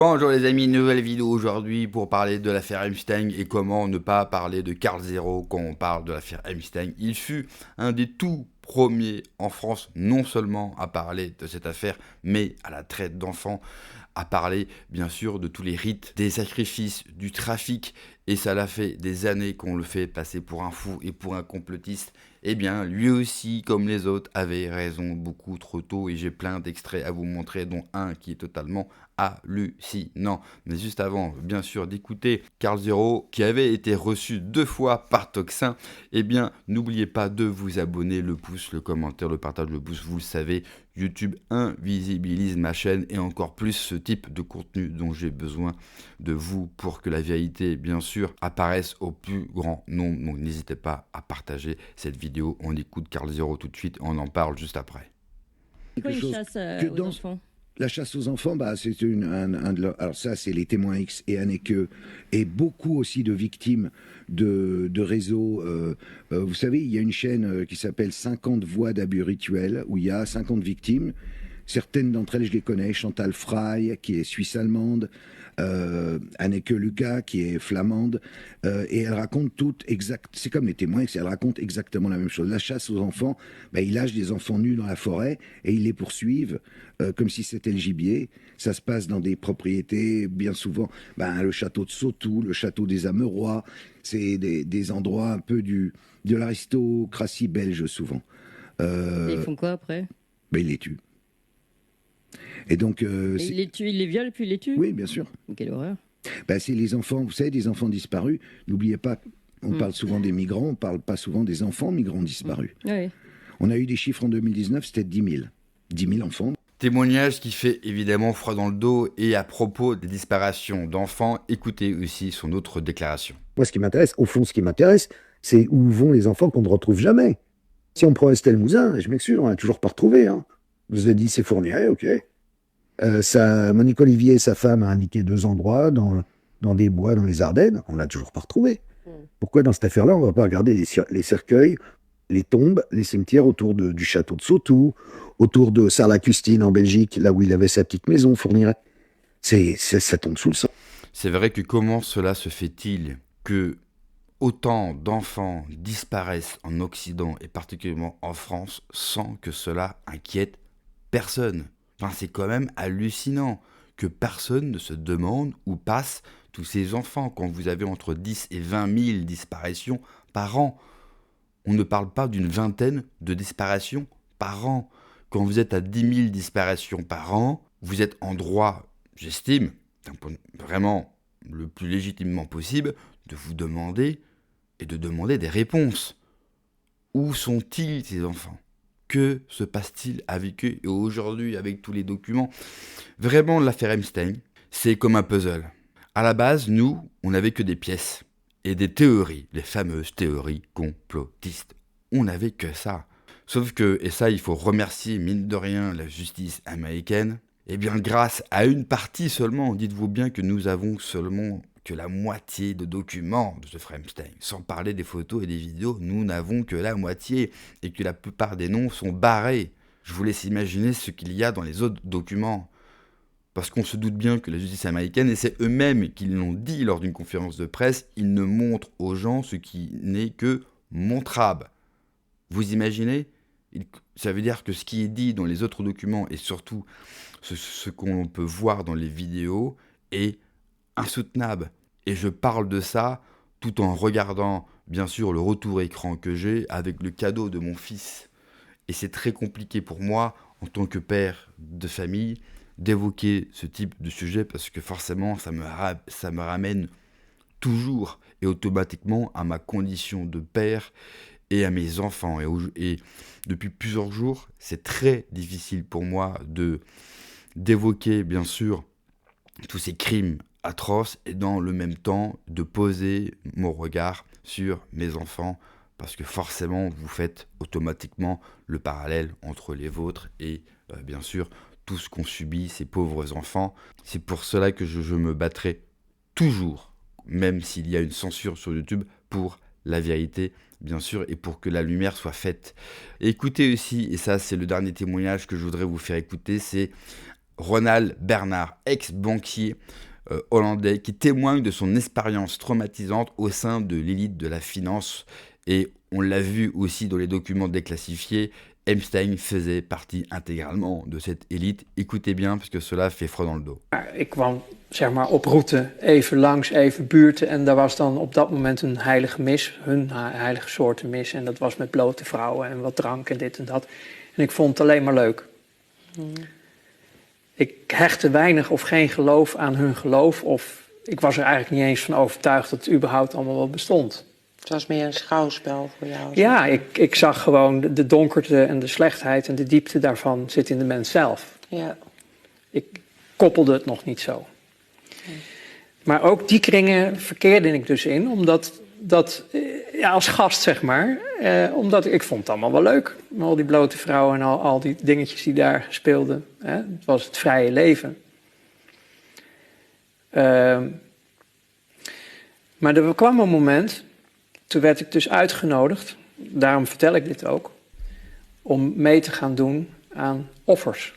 Bonjour les amis, nouvelle vidéo aujourd'hui pour parler de l'affaire Epstein et comment ne pas parler de Carl Zero quand on parle de l'affaire Epstein. Il fut un des tout premiers en France non seulement à parler de cette affaire, mais à la traite d'enfants, à parler bien sûr de tous les rites, des sacrifices, du trafic, et ça l'a fait des années qu'on le fait passer pour un fou et pour un complotiste. Eh bien, lui aussi, comme les autres, avait raison beaucoup trop tôt, et j'ai plein d'extraits à vous montrer, dont un qui est totalement hallucinant. Mais juste avant, bien sûr, d'écouter Carl Zero, qui avait été reçu 2 fois par Toxin, eh bien, n'oubliez pas de vous abonner, le pouce, le commentaire, le partage, le pouce, vous le savez, YouTube invisibilise ma chaîne et encore plus ce type de contenu dont j'ai besoin de vous pour que la vérité, bien sûr, apparaisse au plus grand nombre. Donc n'hésitez pas à partager cette vidéo. On écoute Carl Zero tout de suite, on en parle juste après. C'est quoi une chasse aux Dans enfants? la chasse aux enfants, bah, c'est alors ça, c'est les témoins X et Anneke, et beaucoup aussi de victimes de réseaux. Vous savez, il y a une chaîne qui s'appelle 50 voix d'abus rituels, où il y a 50 victimes. Certaines d'entre elles, je les connais. Chantal Frey, qui est suisse-allemande, Anneke Lucas, qui est flamande, et elles racontent toutes exact. C'est comme les témoins, elles racontent exactement la même chose. La chasse aux enfants, bah, ils lâchent des enfants nus dans la forêt et ils les poursuivent comme si c'était le gibier. Ça se passe dans des propriétés, bien souvent, bah, le château de Sautou, le château des Amerois. C'est des endroits un peu de l'aristocratie belge, souvent. Et ils font quoi après? Bah, ils les tuent. Et donc, Et ils les tuent, ils les violent puis ils les tuent? oui, bien sûr. Quelle horreur. Ben, c'est les enfants, vous savez, des enfants disparus. N'oubliez pas, on parle souvent des migrants, on parle pas souvent des enfants migrants disparus. Oui. On a eu des chiffres en 2019, c'était 10 000. 10 000 enfants. Témoignage qui fait évidemment froid dans le dos, et à propos des disparitions d'enfants, écoutez aussi son autre déclaration. Moi, ce qui m'intéresse, au fond, ce qui m'intéresse, c'est où vont les enfants qu'on ne retrouve jamais. Si on prend Estelle Mouzin, je m'excuse, on l'a toujours pas retrouvé. Hein. Vous avez dit c'est Fourniret, ok. Monique Olivier, sa femme, a indiqué 2 endroits dans des bois, dans les Ardennes. On l'a toujours pas retrouvé. Pourquoi dans cette affaire-là, on ne va pas regarder les cercueils, les tombes, les cimetières autour du château de Sautou, autour de Sarlacustine en Belgique, là où il avait sa petite maison, Fourniret. Ça tombe sous le sang. C'est vrai que comment cela se fait-il que autant d'enfants disparaissent en Occident et particulièrement en France sans que cela inquiète personne? Enfin, c'est quand même hallucinant que personne ne se demande où passent tous ces enfants quand vous avez entre 10 et 20 000 disparitions par an. On ne parle pas d'une vingtaine de disparitions par an. Quand vous êtes à 10 000 disparitions par an, vous êtes en droit, j'estime, vraiment le plus légitimement possible, de vous demander et de demander des réponses. Où sont-ils ces enfants? Que se passe-t-il avec eux? Et aujourd'hui, avec tous les documents, vraiment l'affaire Epstein, c'est comme un puzzle. À la base, nous, on n'avait que des pièces et des théories, les fameuses théories complotistes. On n'avait que ça. Sauf que, et ça il faut remercier mine de rien la justice américaine, eh bien grâce à une partie seulement, dites-vous bien que nous avons seulement que la moitié de documents de ce Epstein. Sans parler des photos et des vidéos, nous n'avons que la moitié, et que la plupart des noms sont barrés. Je vous laisse imaginer ce qu'il y a dans les autres documents. Parce qu'on se doute bien que la justice américaine, et c'est eux-mêmes qui l'ont dit lors d'une conférence de presse, ils ne montrent aux gens ce qui n'est que montrable. Vous imaginez? Ça veut dire que ce qui est dit dans les autres documents, et surtout ce qu'on peut voir dans les vidéos, est insoutenable. Et je parle de ça tout en regardant, bien sûr, le retour écran que j'ai avec le cadeau de mon fils. Et c'est très compliqué pour moi, en tant que père de famille, d'évoquer ce type de sujet parce que forcément, ça me ramène toujours et automatiquement à ma condition de père et à mes enfants. Et depuis plusieurs jours, c'est très difficile pour moi d'évoquer, bien sûr, tous ces crimes atroces et dans le même temps de poser mon regard sur mes enfants parce que forcément vous faites automatiquement le parallèle entre les vôtres et bien sûr tout ce qu'ont subi ces pauvres enfants. C'est pour cela que je me battrai toujours, même s'il y a une censure sur YouTube, pour la vérité, bien sûr, et pour que la lumière soit faite. Et écoutez aussi, et ça c'est le dernier témoignage que je voudrais vous faire écouter, c'est Ronald Bernard, ex-banquier hollandais, qui témoigne de son expérience traumatisante au sein de l'élite de la finance. Et on l'a vu aussi dans les documents déclassifiés, Epstein faisait partie intégralement de cette élite. Écoutez bien, parce que cela fait froid dans le dos. Ik kwam zeg maar op route even langs, even buurten. En daar was dan op dat moment een heilige mis, hun heilige soorten mis. En dat was met blote vrouwen en wat drank en dit en dat. En ik vond het alleen maar leuk. Ik hechtte weinig of geen geloof aan hun geloof. Of ik was er eigenlijk niet eens van overtuigd dat het überhaupt allemaal wel bestond. Het was meer een schouwspel voor jou. Ja, ik zag gewoon de donkerte en de slechtheid en de diepte daarvan zit in de mens zelf. Ja. Ik koppelde het nog niet zo. Maar ook die kringen verkeerde ik dus in, omdat als gast zeg maar, omdat ik vond het allemaal wel leuk. Al die blote vrouwen en al die dingetjes die daar speelden. Het was het vrije leven. Maar er kwam een moment, toen werd ik dus uitgenodigd, daarom vertel ik dit ook, om mee te gaan doen aan offers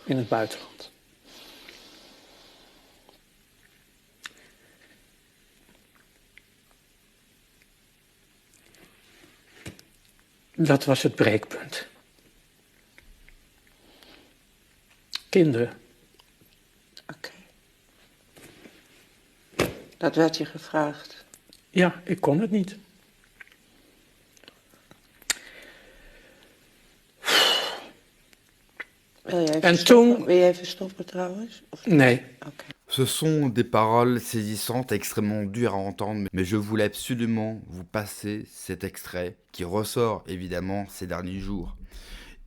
in het buitenland. Dat was het breekpunt. Kinderen. Oké. Dat werd je gevraagd. Ja, ik kon het niet. Wil je even En stoppen? toen... Wil je even stoppen trouwens? Of... Nee. Oké. Ce sont des paroles saisissantes, extrêmement dures à entendre, mais je voulais absolument vous passer cet extrait qui ressort évidemment ces derniers jours.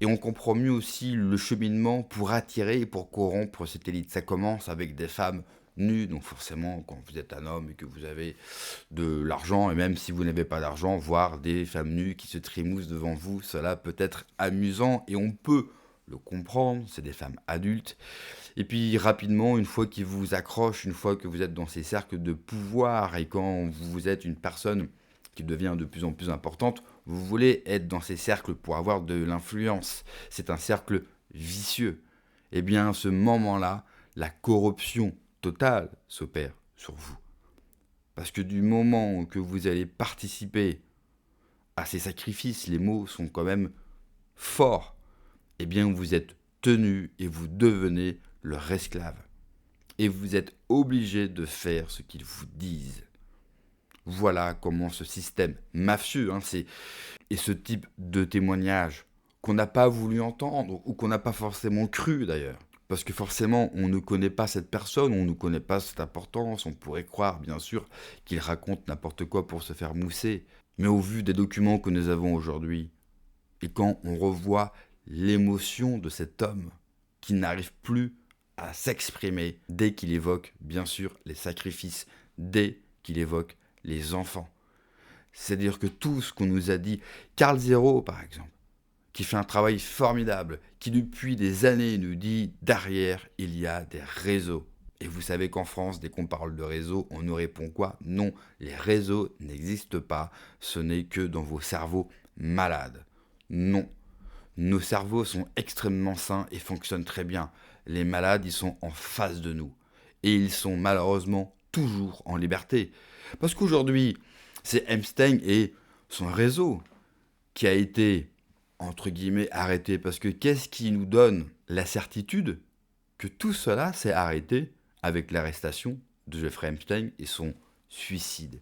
Et on comprend mieux aussi le cheminement pour attirer et pour corrompre cette élite. Ça commence avec des femmes nues, donc forcément quand vous êtes un homme et que vous avez de l'argent, et même si vous n'avez pas d'argent, voir des femmes nues qui se trémoussent devant vous, cela peut être amusant et on peut le comprendre, c'est des femmes adultes. Et puis rapidement, une fois qu'ils vous accrochent, une fois que vous êtes dans ces cercles de pouvoir et quand vous êtes une personne qui devient de plus en plus importante, vous voulez être dans ces cercles pour avoir de l'influence. C'est un cercle vicieux. Eh bien, à ce moment-là, la corruption totale s'opère sur vous. Parce que du moment que vous allez participer à ces sacrifices, les mots sont quand même forts, eh bien vous êtes tenu et vous devenez leur esclave. Et vous êtes obligé de faire ce qu'ils vous disent. Voilà comment ce système mafieux, et ce type de témoignage qu'on n'a pas voulu entendre ou qu'on n'a pas forcément cru d'ailleurs. Parce que forcément, on ne connaît pas cette personne, on ne connaît pas cette importance, on pourrait croire bien sûr qu'il raconte n'importe quoi pour se faire mousser. Mais au vu des documents que nous avons aujourd'hui, et quand on revoit l'émotion de cet homme qui n'arrive plus à s'exprimer dès qu'il évoque bien sûr les sacrifices, dès qu'il évoque les enfants. C'est-à-dire que tout ce qu'on nous a dit, Karl Zéro par exemple, qui fait un travail formidable, qui depuis des années nous dit derrière il y a des réseaux. Et vous savez qu'en France, dès qu'on parle de réseaux, on nous répond quoi? Non, les réseaux n'existent pas, ce n'est que dans vos cerveaux malades. Non, nos cerveaux sont extrêmement sains et fonctionnent très bien. Les malades, ils sont en face de nous. Et ils sont malheureusement toujours en liberté. Parce qu'aujourd'hui, c'est Epstein et son réseau qui a été, entre guillemets, arrêté. Parce que qu'est-ce qui nous donne la certitude que tout cela s'est arrêté avec l'arrestation de Jeffrey Epstein et son suicide?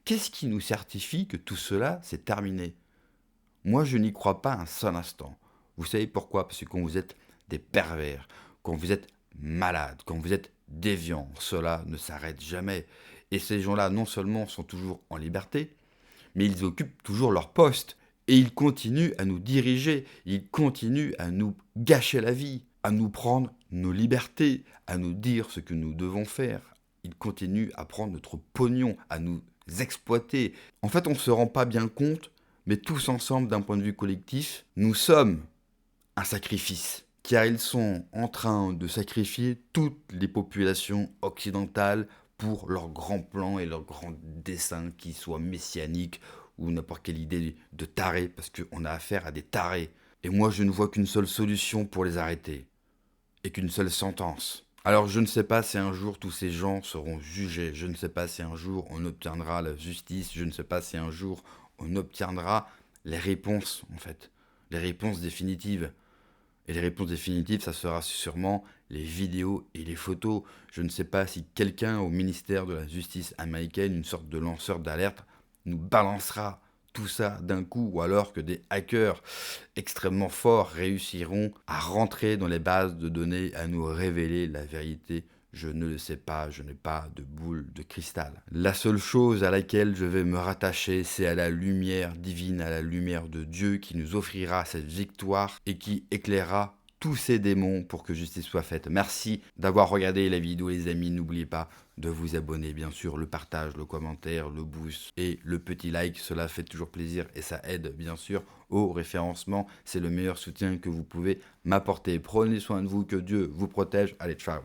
Qu'est-ce qui nous certifie que tout cela s'est terminé? Moi, je n'y crois pas un seul instant. Vous savez pourquoi? Parce que quand vous êtes des pervers, quand vous êtes malades, quand vous êtes déviants, cela ne s'arrête jamais. Et ces gens-là, non seulement sont toujours en liberté, mais ils occupent toujours leur poste. Et ils continuent à nous diriger, ils continuent à nous gâcher la vie, à nous prendre nos libertés, à nous dire ce que nous devons faire. Ils continuent à prendre notre pognon, à nous exploiter. En fait, on ne se rend pas bien compte, mais tous ensemble, d'un point de vue collectif, nous sommes un sacrifice. Car ils sont en train de sacrifier toutes les populations occidentales pour leur grand plan et leur grand dessein, qui soit messianique ou n'importe quelle idée de taré, parce qu'on a affaire à des tarés. Et moi, je ne vois qu'une seule solution pour les arrêter. et qu'une seule sentence. Alors je ne sais pas si un jour tous ces gens seront jugés, je ne sais pas si un jour on obtiendra la justice, je ne sais pas si un jour on obtiendra les réponses en fait, les réponses définitives. Et les réponses définitives, ça sera sûrement les vidéos et les photos. Je ne sais pas si quelqu'un au ministère de la Justice américaine, une sorte de lanceur d'alerte, nous balancera tout ça d'un coup, ou alors que des hackers extrêmement forts réussiront à rentrer dans les bases de données, à nous révéler la vérité. Je ne le sais pas, je n'ai pas de boule de cristal. La seule chose à laquelle je vais me rattacher, c'est à la lumière divine, à la lumière de Dieu qui nous offrira cette victoire et qui éclairera tous ces démons pour que justice soit faite. Merci d'avoir regardé la vidéo les amis, n'oubliez pas de vous abonner, bien sûr, le partage, le commentaire, le boost et le petit like, cela fait toujours plaisir et ça aide bien sûr au référencement, c'est le meilleur soutien que vous pouvez m'apporter. Prenez soin de vous, que Dieu vous protège, allez ciao.